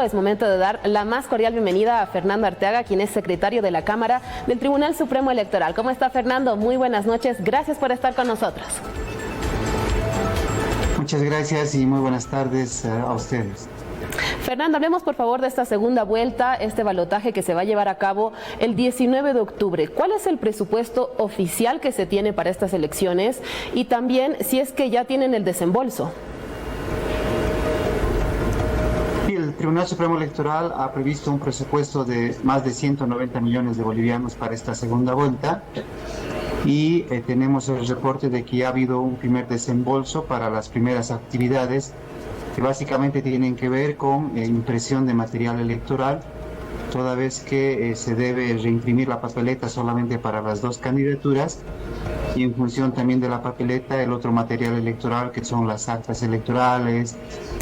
Es momento de dar la más cordial bienvenida a Fernando Arteaga, quien es secretario de la Cámara del Tribunal Supremo Electoral. ¿Cómo está, Fernando? Muy buenas noches. Gracias por estar con nosotros. Muchas gracias y muy buenas tardes a ustedes. Fernando, hablemos por favor de esta segunda vuelta, este balotaje que se va a llevar a cabo el 19 de octubre. ¿Cuál es el presupuesto oficial que se tiene para estas elecciones? Y también si es que ya tienen el desembolso. El Tribunal Supremo Electoral ha previsto un presupuesto de más de 190 millones de bolivianos para esta segunda vuelta y tenemos el reporte de que ya ha habido un primer desembolso para las primeras actividades que básicamente tienen que ver con impresión de material electoral, toda vez que se debe reimprimir la papeleta solamente para las dos candidaturas y en función también de la papeleta el otro material electoral que son las actas electorales,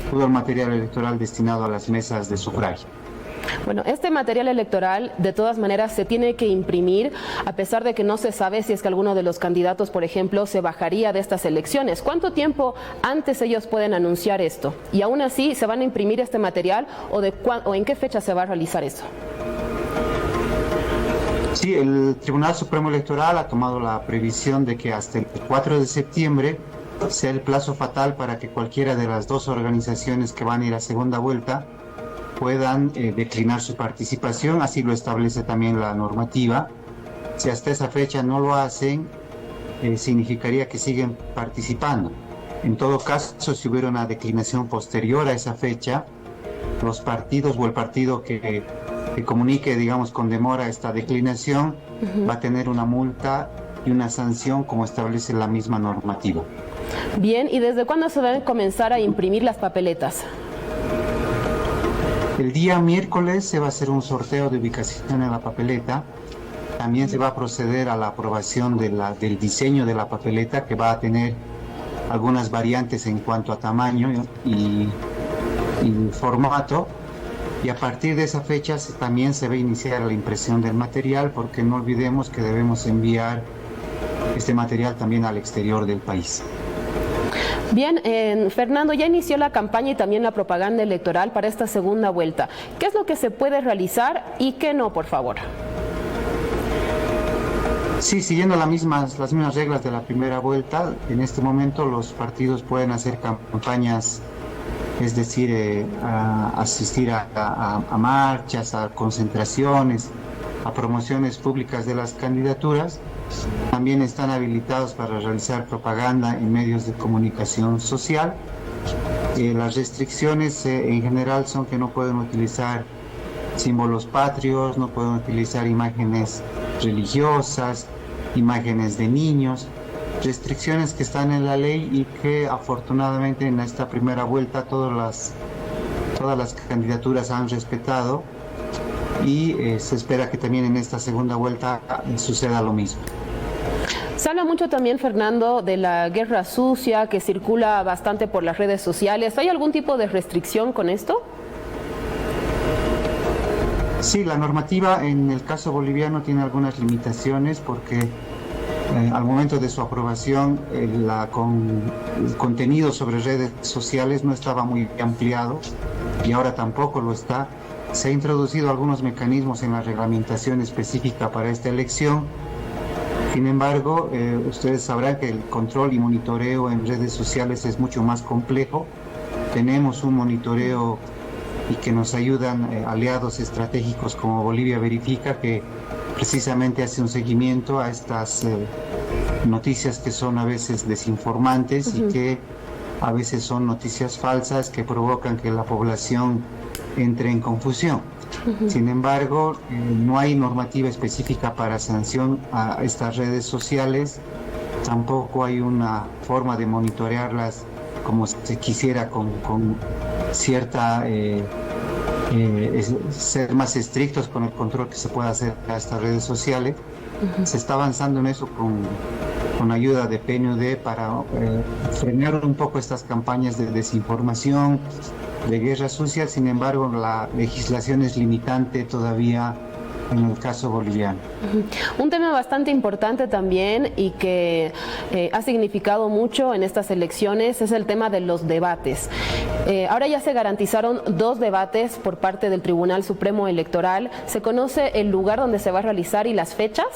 todo el material electoral destinado a las mesas de sufragio. Bueno, este material electoral de todas maneras se tiene que imprimir a pesar de que no se sabe si es que alguno de los candidatos, por ejemplo, se bajaría de estas elecciones. ¿Cuánto tiempo antes ellos pueden anunciar esto? Y aún así, ¿se van a imprimir este material o en qué fecha se va a realizar eso? Sí, el Tribunal Supremo Electoral ha tomado la previsión de que hasta el 4 de septiembre sea el plazo fatal para que cualquiera de las dos organizaciones que van a ir a segunda vuelta puedan declinar su participación, así lo establece también la normativa. Si hasta esa fecha no lo hacen, significaría que siguen participando. En todo caso, si hubiera una declinación posterior a esa fecha, los partidos o el partido que comunique, digamos, con demora esta declinación, va a tener una multa y una sanción como establece la misma normativa. Bien, ¿y desde cuándo se deben comenzar a imprimir las papeletas? El día miércoles se va a hacer un sorteo de ubicación en la papeleta. También se va a proceder a la aprobación del diseño de la papeleta, que va a tener algunas variantes en cuanto a tamaño y formato. Y a partir de esa fecha también se va a iniciar la impresión del material, porque no olvidemos que debemos enviar este material también al exterior del país. Bien, Fernando, ya inició la campaña y también la propaganda electoral para esta segunda vuelta. ¿Qué es lo que se puede realizar y qué no, por favor? Sí, siguiendo las mismas reglas de la primera vuelta, en este momento los partidos pueden hacer campañas, es decir, asistir a marchas, a concentraciones, a promociones públicas de las candidaturas. También están habilitados para realizar propaganda en medios de comunicación social. Las restricciones en general son que no pueden utilizar símbolos patrios, no pueden utilizar imágenes religiosas, imágenes de niños, restricciones que están en la ley y que afortunadamente en esta primera vuelta todas las candidaturas han respetado y se espera que también en esta segunda vuelta suceda lo mismo. Se habla mucho también, Fernando, de la guerra sucia que circula bastante por las redes sociales. ¿Hay algún tipo de restricción con esto? Sí, la normativa en el caso boliviano tiene algunas limitaciones porque al momento de su aprobación el contenido sobre redes sociales no estaba muy ampliado y ahora tampoco lo está. Se han introducido algunos mecanismos en la reglamentación específica para esta elección. Sin embargo, ustedes sabrán que el control y monitoreo en redes sociales es mucho más complejo. Tenemos un monitoreo y que nos ayudan aliados estratégicos como Bolivia Verifica, que precisamente hace un seguimiento a estas noticias que son a veces desinformantes y que a veces son noticias falsas que provocan que la población entre en confusión. Sin embargo, no hay normativa específica para sanción a estas redes sociales, tampoco hay una forma de monitorearlas como se quisiera con cierta ser más estrictos con el control que se puede hacer a estas redes sociales. Se está avanzando en eso con ayuda de PNUD para frenar un poco estas campañas de desinformación, de guerra sucia. Sin embargo, la legislación es limitante todavía en el caso boliviano. Un tema bastante importante también y que ha significado mucho en estas elecciones es el tema de los debates. Ahora ya se garantizaron 2 debates por parte del Tribunal Supremo Electoral. ¿Se conoce el lugar donde se va a realizar y las fechas?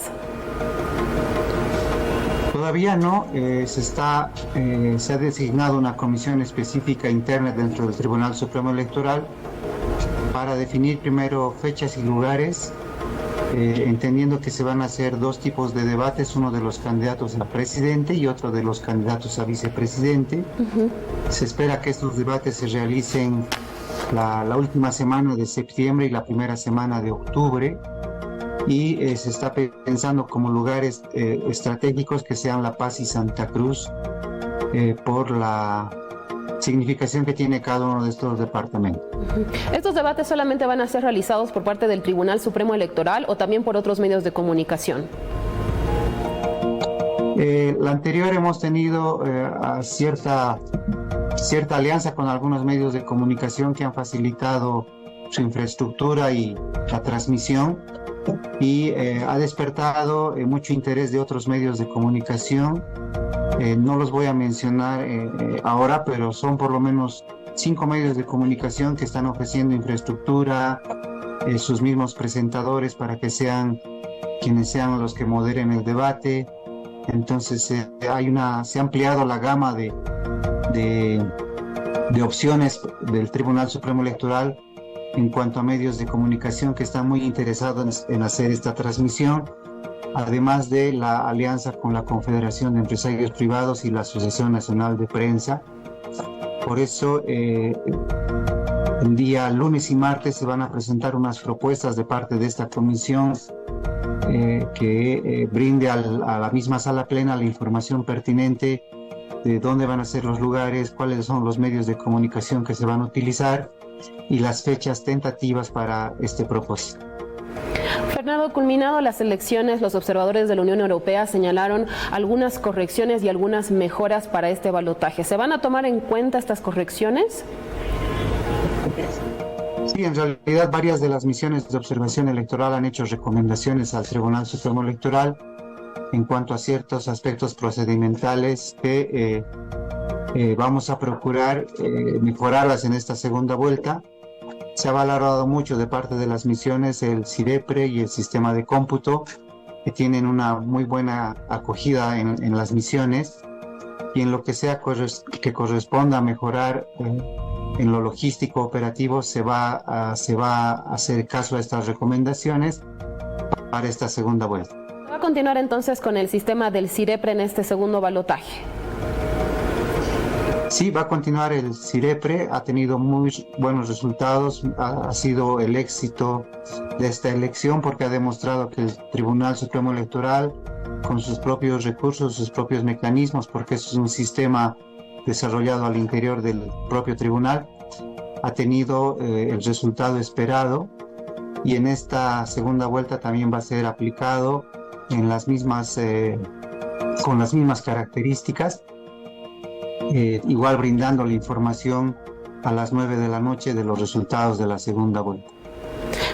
Todavía no, se ha designado una comisión específica interna dentro del Tribunal Supremo Electoral para definir primero fechas y lugares, entendiendo que se van a hacer 2 tipos de debates, uno de los candidatos a presidente y otro de los candidatos a vicepresidente. Se espera que estos debates se realicen la última semana de septiembre y la primera semana de octubre. Y se está pensando como lugares estratégicos que sean La Paz y Santa Cruz, por la significación que tiene cada uno de estos departamentos. ¿Estos debates solamente van a ser realizados por parte del Tribunal Supremo Electoral o también por otros medios de comunicación? La anterior hemos tenido cierta alianza con algunos medios de comunicación que han facilitado su infraestructura y la transmisión, y ha despertado mucho interés de otros medios de comunicación. No los voy a mencionar ahora, pero son por lo menos 5 medios de comunicación que están ofreciendo infraestructura, sus mismos presentadores para que sean quienes sean los que moderen el debate. Entonces se ha ampliado la gama de opciones del Tribunal Supremo Electoral en cuanto a medios de comunicación que están muy interesados en hacer esta transmisión, además de la alianza con la Confederación de Empresarios Privados y la Asociación Nacional de Prensa. Por eso, el día lunes y martes se van a presentar unas propuestas de parte de esta comisión que brinde a la misma sala plena la información pertinente de dónde van a ser los lugares, cuáles son los medios de comunicación que se van a utilizar y las fechas tentativas para este propósito. Fernando, culminado las elecciones, los observadores de la Unión Europea señalaron algunas correcciones y algunas mejoras para este balotaje. ¿Se van a tomar en cuenta estas correcciones? Sí, en realidad varias de las misiones de observación electoral han hecho recomendaciones al Tribunal Supremo Electoral en cuanto a ciertos aspectos procedimentales que vamos a procurar mejorarlas en esta segunda vuelta. Se ha valorado mucho de parte de las misiones el CIREPRE y el sistema de cómputo, que tienen una muy buena acogida en las misiones, y en lo que sea que corresponda a mejorar en lo logístico operativo se va a hacer caso a estas recomendaciones para esta segunda vuelta. ¿Va a continuar entonces con el sistema del CIREPRE en este segundo balotaje? Sí, va a continuar el CIREPRE, ha tenido muy buenos resultados, ha sido el éxito de esta elección porque ha demostrado que el Tribunal Supremo Electoral, con sus propios recursos, sus propios mecanismos, porque eso es un sistema desarrollado al interior del propio tribunal, ha tenido el resultado esperado, y en esta segunda vuelta también va a ser aplicado en con las mismas características. Igual brindando la información a las 9 de la noche de los resultados de la segunda vuelta.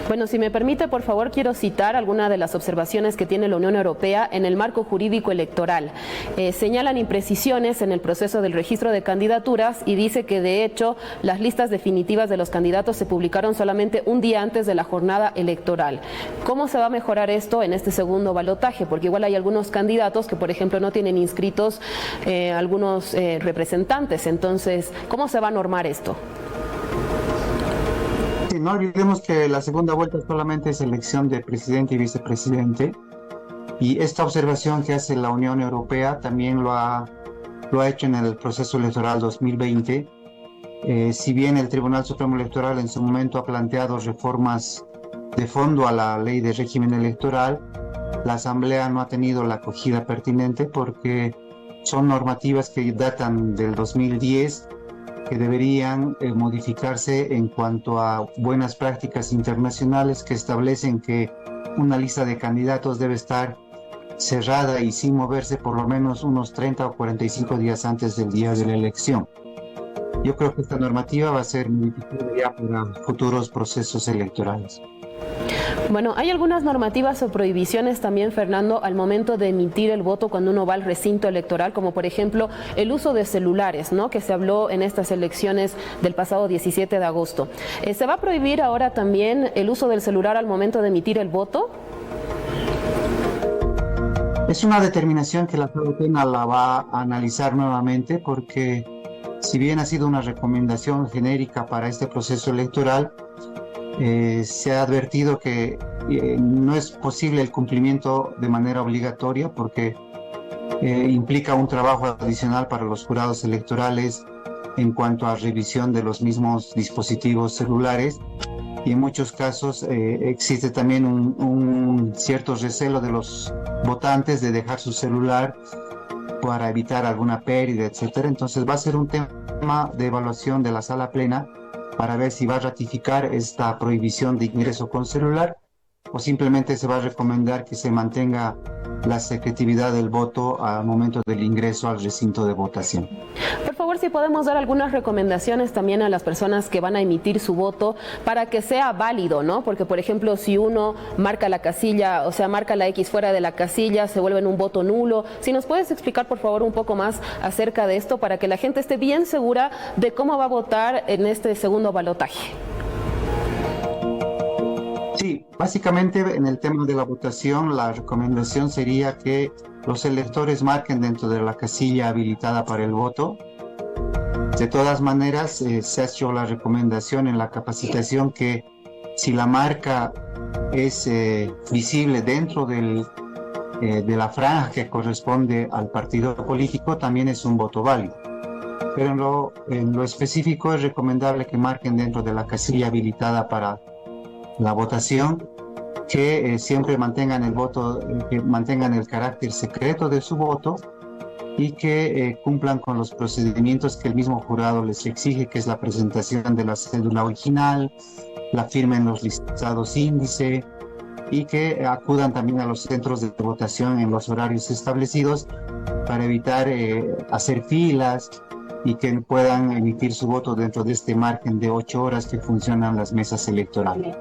Bueno, si me permite, por favor, quiero citar algunas de las observaciones que tiene la Unión Europea en el marco jurídico electoral. Señalan imprecisiones en el proceso del registro de candidaturas y dice que, de hecho, las listas definitivas de los candidatos se publicaron solamente un día antes de la jornada electoral. ¿Cómo se va a mejorar esto en este segundo balotaje? Porque igual hay algunos candidatos que, por ejemplo, no tienen inscritos algunos representantes. Entonces, ¿cómo se va a normar esto? No olvidemos que la segunda vuelta solamente es elección de presidente y vicepresidente, y esta observación que hace la Unión Europea también lo ha hecho en el proceso electoral 2020. Si bien el Tribunal Supremo Electoral en su momento ha planteado reformas de fondo a la ley de régimen electoral, la Asamblea no ha tenido la acogida pertinente porque son normativas que datan del 2010, que deberían modificarse en cuanto a buenas prácticas internacionales que establecen que una lista de candidatos debe estar cerrada y sin moverse por lo menos unos 30 o 45 días antes del día de la elección. Yo creo que esta normativa va a ser modificada ya para futuros procesos electorales. Bueno, hay algunas normativas o prohibiciones también, Fernando, al momento de emitir el voto cuando uno va al recinto electoral, como por ejemplo el uso de celulares, ¿no?, que se habló en estas elecciones del pasado 17 de agosto. ¿Se va a prohibir ahora también el uso del celular al momento de emitir el voto? Es una determinación que la Sala Plena la va a analizar nuevamente porque si bien ha sido una recomendación genérica para este proceso electoral, se ha advertido que no es posible el cumplimiento de manera obligatoria porque implica un trabajo adicional para los jurados electorales en cuanto a revisión de los mismos dispositivos celulares y en muchos casos existe también un cierto recelo de los votantes de dejar su celular para evitar alguna pérdida, etcétera. Entonces va a ser un tema de evaluación de la Sala Plena para ver si va a ratificar esta prohibición de ingreso con celular o simplemente se va a recomendar que se mantenga la secretividad del voto al momento del ingreso al recinto de votación. Por favor, si podemos dar algunas recomendaciones también a las personas que van a emitir su voto para que sea válido, ¿no? Porque, por ejemplo, si uno marca la casilla, o sea, marca la X fuera de la casilla, se vuelve en un voto nulo. Si nos puedes explicar, por favor, un poco más acerca de esto para que la gente esté bien segura de cómo va a votar en este segundo balotaje. Sí, básicamente en el tema de la votación, la recomendación sería que los electores marquen dentro de la casilla habilitada para el voto. De todas maneras, se ha hecho la recomendación en la capacitación que si la marca es visible dentro de la franja que corresponde al partido político, también es un voto válido. Pero en lo específico es recomendable que marquen dentro de la casilla habilitada para la votación, que siempre mantengan el voto, que mantengan el carácter secreto de su voto y que cumplan con los procedimientos que el mismo jurado les exige, que es la presentación de la cédula original, la firma en los listados índice y que acudan también a los centros de votación en los horarios establecidos para evitar hacer filas y que puedan emitir su voto dentro de este margen de 8 horas que funcionan las mesas electorales.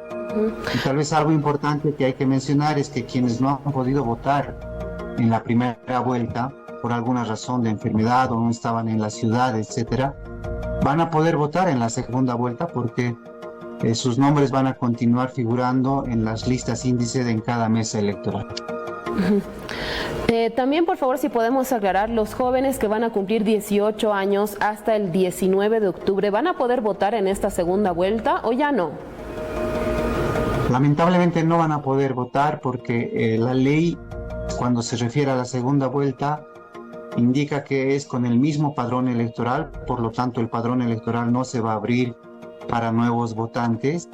Y tal vez algo importante que hay que mencionar es que quienes no han podido votar en la primera vuelta por alguna razón de enfermedad o no estaban en la ciudad, etcétera, van a poder votar en la segunda vuelta porque sus nombres van a continuar figurando en las listas índice en cada mesa electoral. También, por favor, si podemos aclarar, los jóvenes que van a cumplir 18 años hasta el 19 de octubre, ¿van a poder votar en esta segunda vuelta o ya no? Lamentablemente no van a poder votar porque la ley, cuando se refiere a la segunda vuelta, indica que es con el mismo padrón electoral, por lo tanto el padrón electoral no se va a abrir para nuevos votantes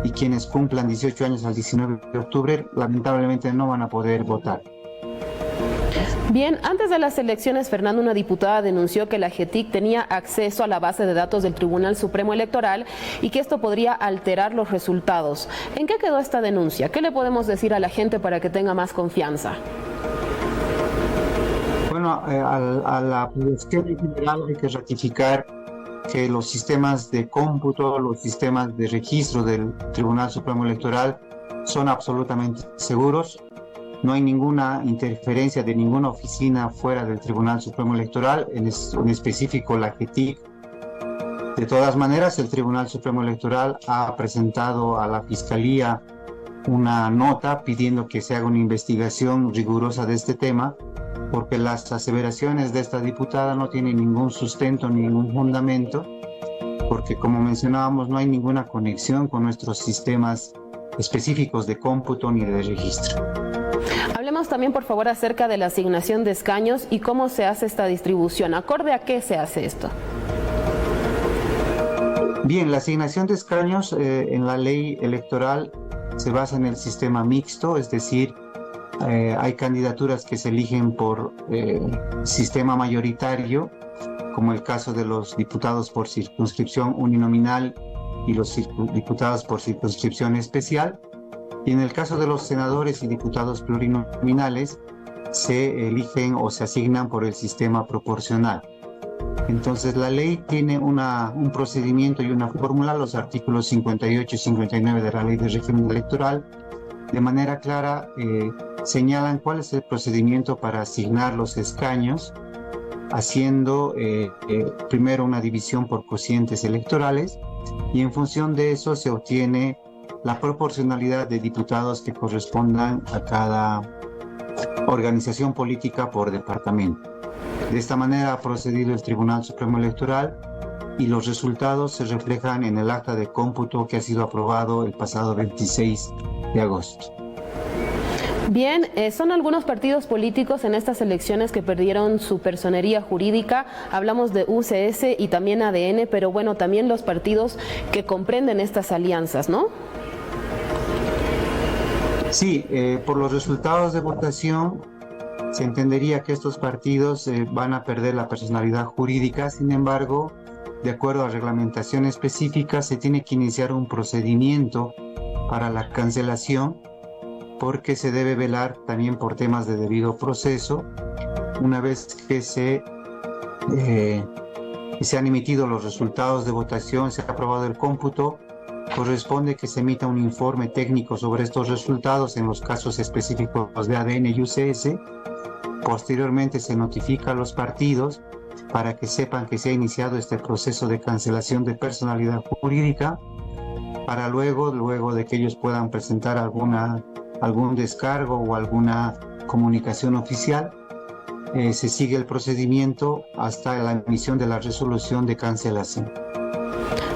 y quienes cumplan 18 años al 19 de octubre lamentablemente no van a poder votar. Bien, antes de las elecciones, Fernando, una diputada denunció que la GETIC tenía acceso a la base de datos del Tribunal Supremo Electoral y que esto podría alterar los resultados. ¿En qué quedó esta denuncia? ¿Qué le podemos decir a la gente para que tenga más confianza? Bueno, a la población en general hay que ratificar que los sistemas de cómputo, los sistemas de registro del Tribunal Supremo Electoral son absolutamente seguros. No hay ninguna interferencia de ninguna oficina fuera del Tribunal Supremo Electoral, en específico la GETIC. De todas maneras, el Tribunal Supremo Electoral ha presentado a la Fiscalía una nota pidiendo que se haga una investigación rigurosa de este tema, porque las aseveraciones de esta diputada no tienen ningún sustento, ningún fundamento, porque como mencionábamos, no hay ninguna conexión con nuestros sistemas específicos de cómputo ni de registro. Hablemos también, por favor, acerca de la asignación de escaños y cómo se hace esta distribución. ¿Acorde a qué se hace esto? Bien, la asignación de escaños en la ley electoral se basa en el sistema mixto, es decir, hay candidaturas que se eligen por sistema mayoritario, como el caso de los diputados por circunscripción uninominal y los diputados por circunscripción especial. Y en el caso de los senadores y diputados plurinominales, se eligen o se asignan por el sistema proporcional. Entonces la ley tiene un procedimiento y una fórmula, los artículos 58 y 59 de la Ley de Régimen Electoral, de manera clara señalan cuál es el procedimiento para asignar los escaños, haciendo primero una división por cocientes electorales, y en función de eso se obtiene la proporcionalidad de diputados que correspondan a cada organización política por departamento. De esta manera ha procedido el Tribunal Supremo Electoral y los resultados se reflejan en el acta de cómputo que ha sido aprobado el pasado 26 de agosto. Bien, son algunos partidos políticos en estas elecciones que perdieron su personería jurídica. Hablamos de UCS y también ADN, pero bueno, también los partidos que comprenden estas alianzas, ¿no? Sí, por los resultados de votación se entendería que estos partidos van a perder la personalidad jurídica. Sin embargo, de acuerdo a reglamentación específica, se tiene que iniciar un procedimiento para la cancelación, porque se debe velar también por temas de debido proceso. Una vez que se han emitido los resultados de votación, se ha aprobado el cómputo, corresponde que se emita un informe técnico sobre estos resultados en los casos específicos de ADN y UCS. Posteriormente se notifica a los partidos para que sepan que se ha iniciado este proceso de cancelación de personalidad jurídica, para luego de que ellos puedan presentar algún descargo o alguna comunicación oficial, se sigue el procedimiento hasta la emisión de la resolución de cancelación.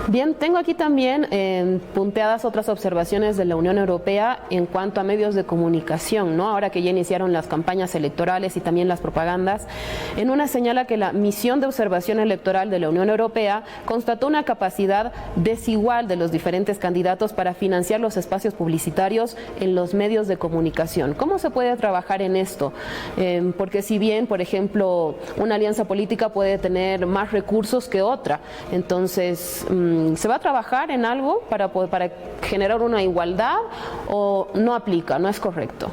Bien, tengo aquí también punteadas otras observaciones de la Unión Europea en cuanto a medios de comunicación, ¿no? Ahora que ya iniciaron las campañas electorales y también las propagandas. En una señala que la misión de observación electoral de la Unión Europea constató una capacidad desigual de los diferentes candidatos para financiar los espacios publicitarios en los medios de comunicación. ¿Cómo se puede trabajar en esto? Porque si bien, por ejemplo, una alianza política puede tener más recursos que otra, entonces ¿se va a trabajar en algo para generar una igualdad o no aplica, no es correcto?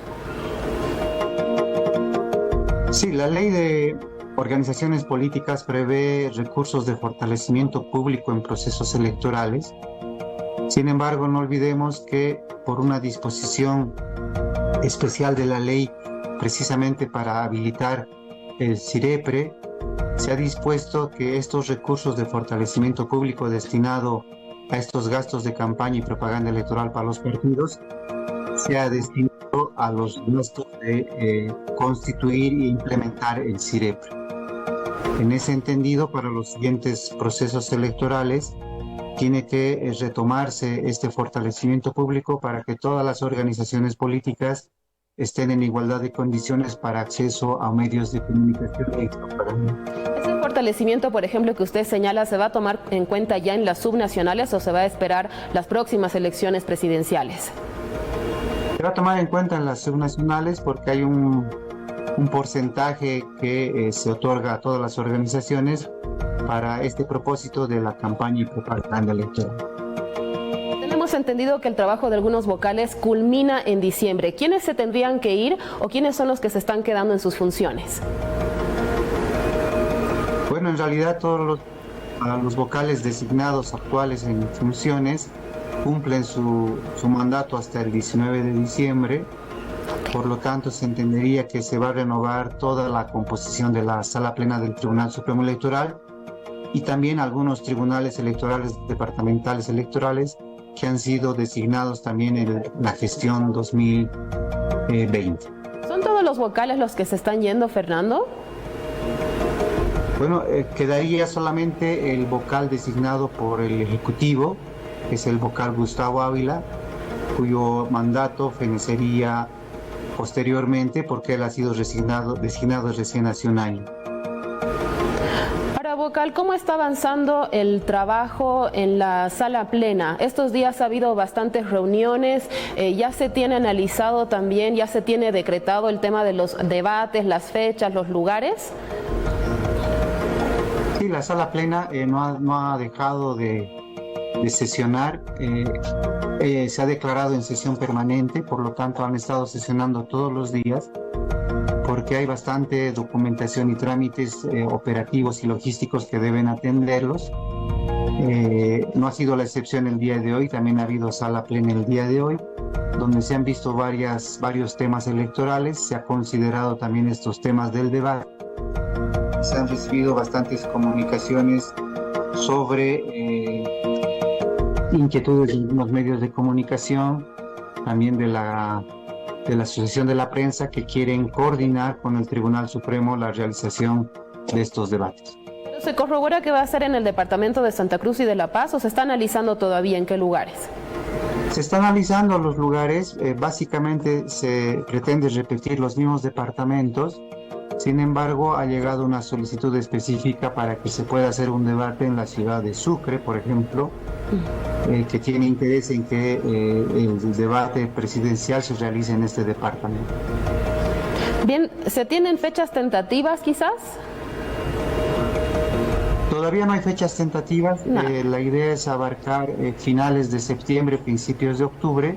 Sí, la ley de organizaciones políticas prevé recursos de fortalecimiento público en procesos electorales. Sin embargo, no olvidemos que por una disposición especial de la ley, precisamente para habilitar el CIREPRE, se ha dispuesto que estos recursos de fortalecimiento público destinado a estos gastos de campaña y propaganda electoral para los partidos sea destinado a los gastos de constituir e implementar el CIREPRE. En ese entendido, para los siguientes procesos electorales, tiene que retomarse este fortalecimiento público para que todas las organizaciones políticas estén en igualdad de condiciones para acceso a medios de comunicación y propaganda. ¿Ese fortalecimiento, por ejemplo, que usted señala, se va a tomar en cuenta ya en las subnacionales o se va a esperar las próximas elecciones presidenciales? Se va a tomar en cuenta en las subnacionales porque hay un porcentaje que se otorga a todas las organizaciones para este propósito de la campaña y propaganda electoral. Hemos entendido que el trabajo de algunos vocales culmina en diciembre. ¿Quiénes se tendrían que ir o quiénes son los que se están quedando en sus funciones? Bueno, en realidad todos los vocales designados actuales en funciones cumplen su mandato hasta el 19 de diciembre. Por lo tanto, se entendería que se va a renovar toda la composición de la Sala Plena del Tribunal Supremo Electoral y también algunos tribunales electorales departamentales electorales que han sido designados también en la gestión 2020. ¿Son todos los vocales los que se están yendo, Fernando? Bueno, quedaría solamente el vocal designado por el Ejecutivo, que es el vocal Gustavo Ávila, cuyo mandato fenecería posteriormente porque él ha sido designado recién hace un año. Vocal, ¿cómo está avanzando el trabajo en la sala plena? Estos días ha habido bastantes reuniones, ya se tiene analizado también, ya se tiene decretado el tema de los debates, las fechas, los lugares. Sí, la sala plena no ha dejado de sesionar, se ha declarado en sesión permanente, por lo tanto han estado sesionando todos los días. porque hay bastante documentación y trámites operativos y logísticos que deben atenderlos. No ha sido la excepción el día de hoy, también ha habido sala plena el día de hoy, donde se han visto varios temas electorales, se ha considerado también estos temas del debate. Se han recibido bastantes comunicaciones sobre inquietudes en los medios de comunicación, también de la Asociación de la Prensa, que quieren coordinar con el Tribunal Supremo la realización de estos debates. ¿Se corrobora que va a ser en el departamento de Santa Cruz y de La Paz o se está analizando todavía en qué lugares? Se están analizando los lugares, básicamente se pretende repetir los mismos departamentos. Sin embargo, ha llegado una solicitud específica para que se pueda hacer un debate en la ciudad de Sucre, por ejemplo, que tiene interés en que el debate presidencial se realice en este departamento. Bien, ¿se tienen fechas tentativas quizás? Todavía no hay fechas tentativas. No. La idea es abarcar finales de septiembre, principios de octubre,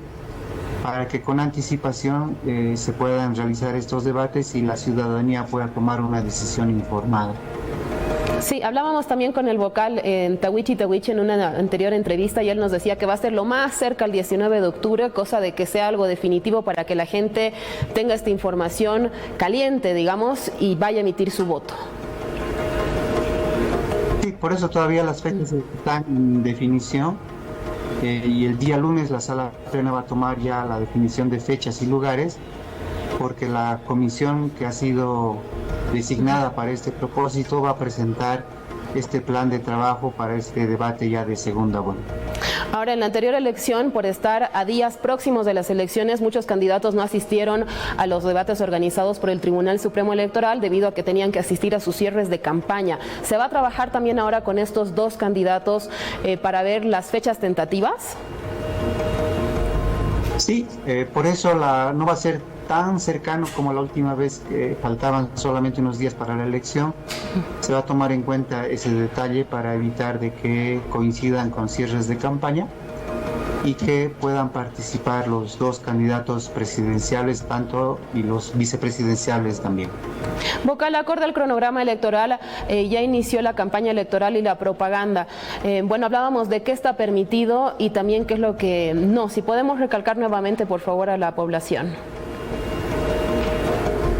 para que con anticipación se puedan realizar estos debates y la ciudadanía pueda tomar una decisión informada. Sí, hablábamos también con el vocal en Tawichi en una anterior entrevista y él nos decía que va a ser lo más cerca al 19 de octubre, cosa de que sea algo definitivo para que la gente tenga esta información caliente, digamos, y vaya a emitir su voto. Sí, por eso todavía las fechas están en definición y el día lunes la sala plena va a tomar ya la definición de fechas y lugares, porque la comisión que ha sido designada para este propósito va a presentar este plan de trabajo para este debate ya de segunda vuelta. Ahora, en la anterior elección, por estar a días próximos de las elecciones, muchos candidatos no asistieron a los debates organizados por el Tribunal Supremo Electoral debido a que tenían que asistir a sus cierres de campaña. ¿Se va a trabajar también ahora con estos dos candidatos para ver las fechas tentativas? Sí, por eso no va a ser tan cercano como la última vez, que faltaban solamente unos días para la elección. Se va a tomar en cuenta ese detalle para evitar de que coincidan con cierres de campaña y que puedan participar los dos candidatos presidenciales tanto y los vicepresidenciales también. Vocal, acorde al cronograma electoral, ya inició la campaña electoral y la propaganda. Bueno, hablábamos de qué está permitido y también qué es lo que no. Si podemos recalcar nuevamente, por favor, a la población.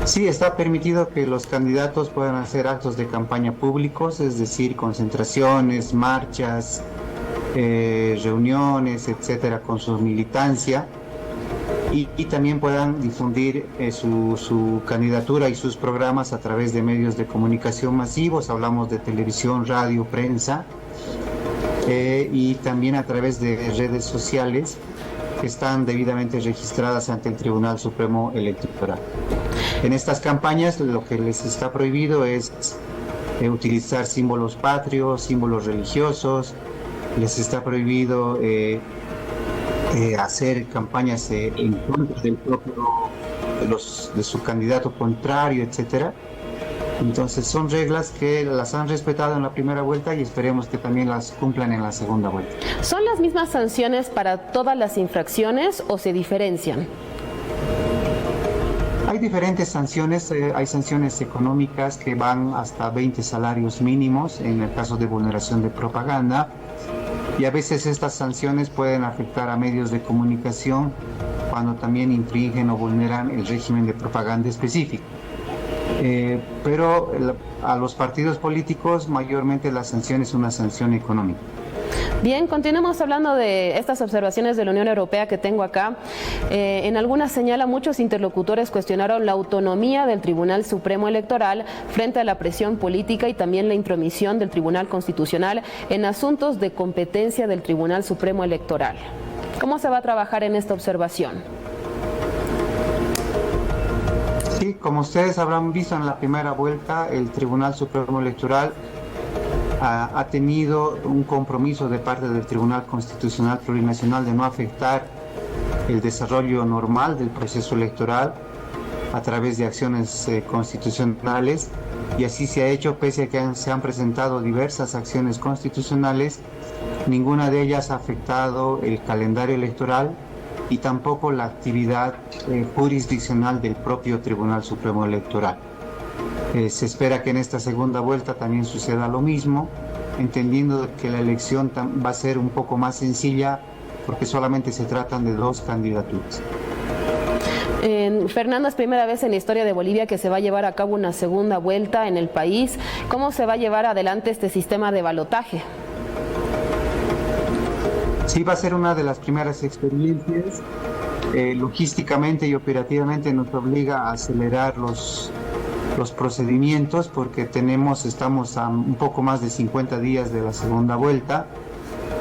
Sí, está permitido que los candidatos puedan hacer actos de campaña públicos, es decir, concentraciones, marchas, reuniones, etcétera, con su militancia, y también puedan difundir su candidatura y sus programas a través de medios de comunicación masivos. Hablamos de televisión, radio, prensa, y también a través de redes sociales que están debidamente registradas ante el Tribunal Supremo Electoral. En estas campañas lo que les está prohibido es utilizar símbolos patrios, símbolos religiosos. Les está prohibido hacer campañas en contra del de su candidato contrario, etcétera. Entonces son reglas que las han respetado en la primera vuelta y esperemos que también las cumplan en la segunda vuelta. ¿Son las mismas sanciones para todas las infracciones o se diferencian? Hay diferentes sanciones, hay sanciones económicas que van hasta 20 salarios mínimos en el caso de vulneración de propaganda, y a veces estas sanciones pueden afectar a medios de comunicación cuando también infringen o vulneran el régimen de propaganda específico. Pero a los partidos políticos mayormente la sanción es una sanción económica. Bien, continuemos hablando de estas observaciones de la Unión Europea que tengo acá. En alguna señala, muchos interlocutores cuestionaron la autonomía del Tribunal Supremo Electoral frente a la presión política y también la intromisión del Tribunal Constitucional en asuntos de competencia del Tribunal Supremo Electoral. ¿Cómo se va a trabajar en esta observación? Sí, como ustedes habrán visto en la primera vuelta, el Tribunal Supremo Electoral ha tenido un compromiso de parte del Tribunal Constitucional Plurinacional de no afectar el desarrollo normal del proceso electoral a través de acciones constitucionales, y así se ha hecho pese a que se han presentado diversas acciones constitucionales. Ninguna de ellas ha afectado el calendario electoral y tampoco la actividad jurisdiccional del propio Tribunal Supremo Electoral. Se espera que en esta segunda vuelta también suceda lo mismo, entendiendo que la elección va a ser un poco más sencilla porque solamente se tratan de 2 candidaturas. Fernando, es primera vez en la historia de Bolivia que se va a llevar a cabo una segunda vuelta en el país. ¿Cómo se va a llevar adelante este sistema de balotaje? Sí, va a ser una de las primeras experiencias. Logísticamente y operativamente nos obliga a acelerar los procedimientos porque estamos a un poco más de 50 días de la segunda vuelta.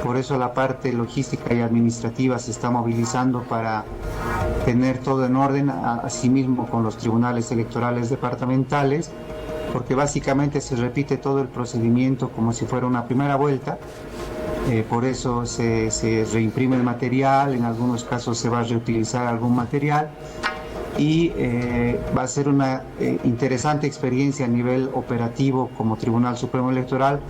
Por eso la parte logística y administrativa se está movilizando para tener todo en orden, asimismo con los tribunales electorales departamentales, porque básicamente se repite todo el procedimiento como si fuera una primera vuelta. Por eso se reimprime el material, en algunos casos se va a reutilizar algún material y va a ser una interesante experiencia a nivel operativo como Tribunal Supremo Electoral,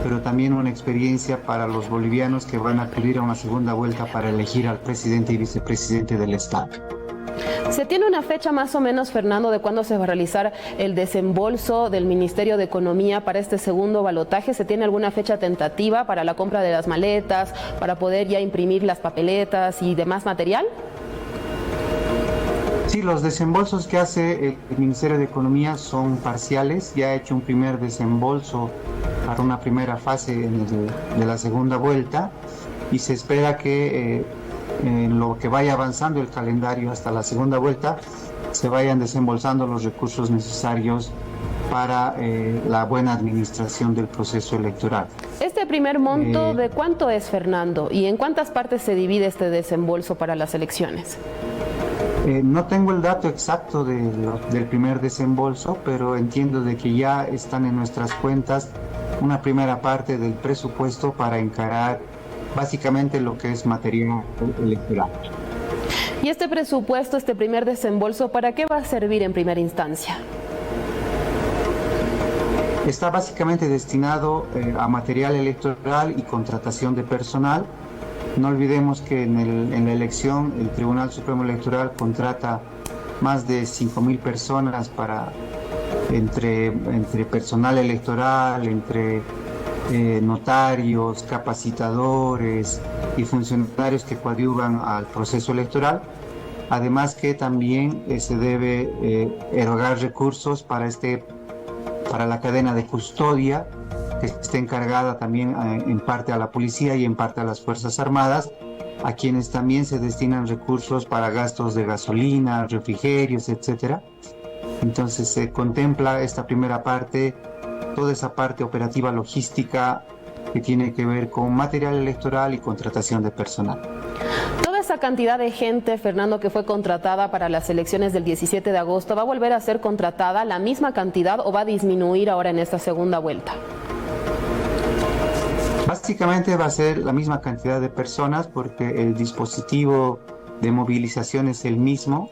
pero también una experiencia para los bolivianos que van a acudir a una segunda vuelta para elegir al presidente y vicepresidente del Estado. ¿Se tiene una fecha más o menos, Fernando, de cuándo se va a realizar el desembolso del Ministerio de Economía para este segundo balotaje? ¿Se tiene alguna fecha tentativa para la compra de las maletas, para poder ya imprimir las papeletas y demás material? Sí, los desembolsos que hace el Ministerio de Economía son parciales. Ya ha hecho un primer desembolso para una primera fase de la segunda vuelta y se espera que en lo que vaya avanzando el calendario hasta la segunda vuelta se vayan desembolsando los recursos necesarios para la buena administración del proceso electoral. Este primer monto, ¿de cuánto es, Fernando? ¿Y en cuántas partes se divide este desembolso para las elecciones? No tengo el dato exacto del primer desembolso, pero entiendo de que ya están en nuestras cuentas una primera parte del presupuesto para encarar básicamente lo que es material electoral. ¿Y este presupuesto, este primer desembolso, para qué va a servir en primera instancia? Está básicamente destinado a material electoral y contratación de personal. No olvidemos que en la elección el Tribunal Supremo Electoral contrata más de 5.000 personas entre personal electoral, entre notarios, capacitadores y funcionarios que coadyuvan al proceso electoral. Además que también se debe erogar recursos para la cadena de custodia, que esté encargada también en parte a la policía y en parte a las Fuerzas Armadas, a quienes también se destinan recursos para gastos de gasolina, refrigerios, etcétera. Entonces se contempla esta primera parte, toda esa parte operativa logística que tiene que ver con material electoral y contratación de personal. Toda esa cantidad de gente, Fernando, que fue contratada para las elecciones del 17 de agosto, ¿va a volver a ser contratada la misma cantidad o va a disminuir ahora en esta segunda vuelta? Básicamente va a ser la misma cantidad de personas porque el dispositivo de movilización es el mismo.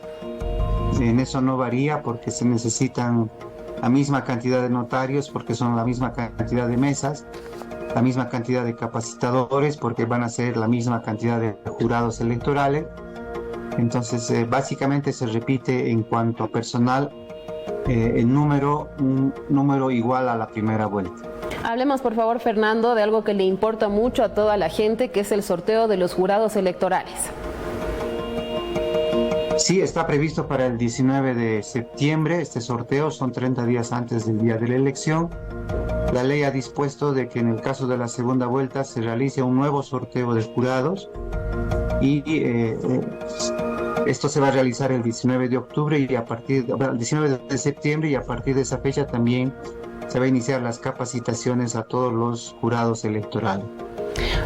En eso no varía porque se necesitan la misma cantidad de notarios porque son la misma cantidad de mesas, la misma cantidad de capacitadores porque van a ser la misma cantidad de jurados electorales. Entonces básicamente se repite en cuanto a personal un número igual a la primera vuelta. Hablemos, por favor, Fernando, de algo que le importa mucho a toda la gente, que es el sorteo de los jurados electorales. Sí, está previsto para el 19 de septiembre. Este sorteo son 30 días antes del día de la elección. La ley ha dispuesto de que en el caso de la segunda vuelta se realice un nuevo sorteo de jurados y esto se va a realizar el 19 de octubre y el 19 de septiembre y a partir de esa fecha también se va a iniciar las capacitaciones a todos los jurados electorales.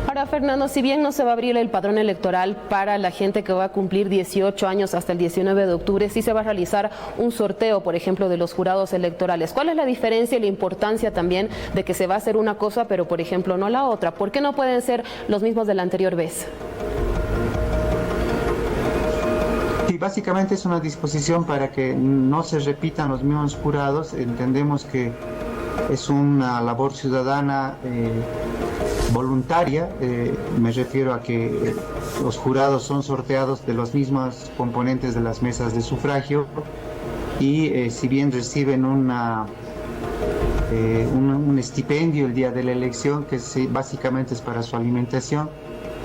Ahora, Fernando, si bien no se va a abrir el padrón electoral para la gente que va a cumplir 18 años hasta el 19 de octubre, sí se va a realizar un sorteo, por ejemplo, de los jurados electorales. ¿Cuál es la diferencia y la importancia también de que se va a hacer una cosa, pero, por ejemplo, no la otra? ¿Por qué no pueden ser los mismos de la anterior vez? Sí, básicamente es una disposición para que no se repitan los mismos jurados. Entendemos que es una labor ciudadana voluntaria, me refiero a que los jurados son sorteados de los mismos componentes de las mesas de sufragio y si bien reciben un estipendio el día de la elección, que básicamente es para su alimentación,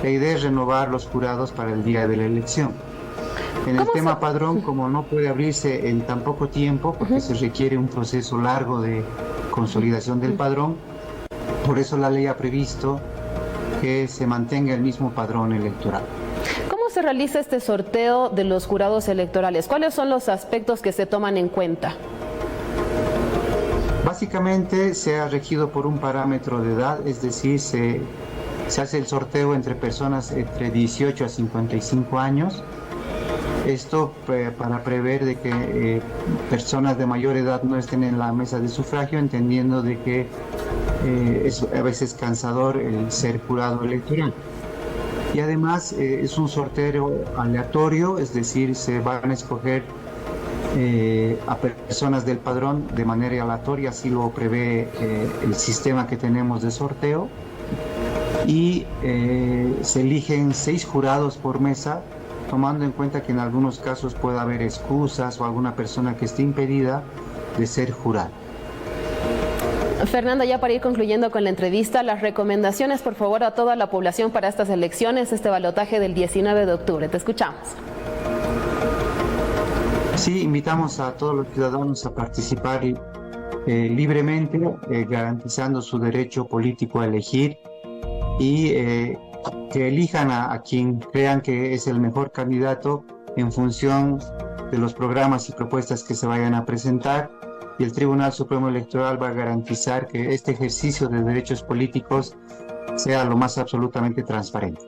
la idea es renovar los jurados para el día de la elección. En el tema padrón, como no puede abrirse en tan poco tiempo, porque se requiere un proceso largo de consolidación del padrón, por eso la ley ha previsto que se mantenga el mismo padrón electoral. ¿Cómo se realiza este sorteo de los jurados electorales? ¿Cuáles son los aspectos que se toman en cuenta? Básicamente se ha regido por un parámetro de edad, es decir, se hace el sorteo entre personas entre 18 a 55 años. Esto para prever de que personas de mayor edad no estén en la mesa de sufragio, entendiendo de que es a veces cansador el ser jurado electoral. Y además es un sorteo aleatorio, es decir, se van a escoger a personas del padrón de manera aleatoria, así lo prevé el sistema que tenemos de sorteo. Y se eligen 6 jurados por mesa, tomando en cuenta que en algunos casos puede haber excusas o alguna persona que esté impedida de ser jurado. Fernando, ya para ir concluyendo con la entrevista, las recomendaciones, por favor, a toda la población para estas elecciones, este balotaje del 19 de octubre. Te escuchamos. Sí, invitamos a todos los ciudadanos a participar libremente, garantizando su derecho político a elegir y que elijan a quien crean que es el mejor candidato en función de los programas y propuestas que se vayan a presentar, y el Tribunal Supremo Electoral va a garantizar que este ejercicio de derechos políticos sea lo más absolutamente transparente.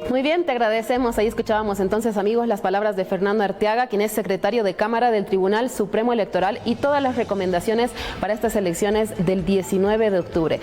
Muy bien, te agradecemos. Ahí escuchábamos entonces, amigos, las palabras de Fernando Arteaga, quien es secretario de Cámara del Tribunal Supremo Electoral, y todas las recomendaciones para estas elecciones del 19 de octubre.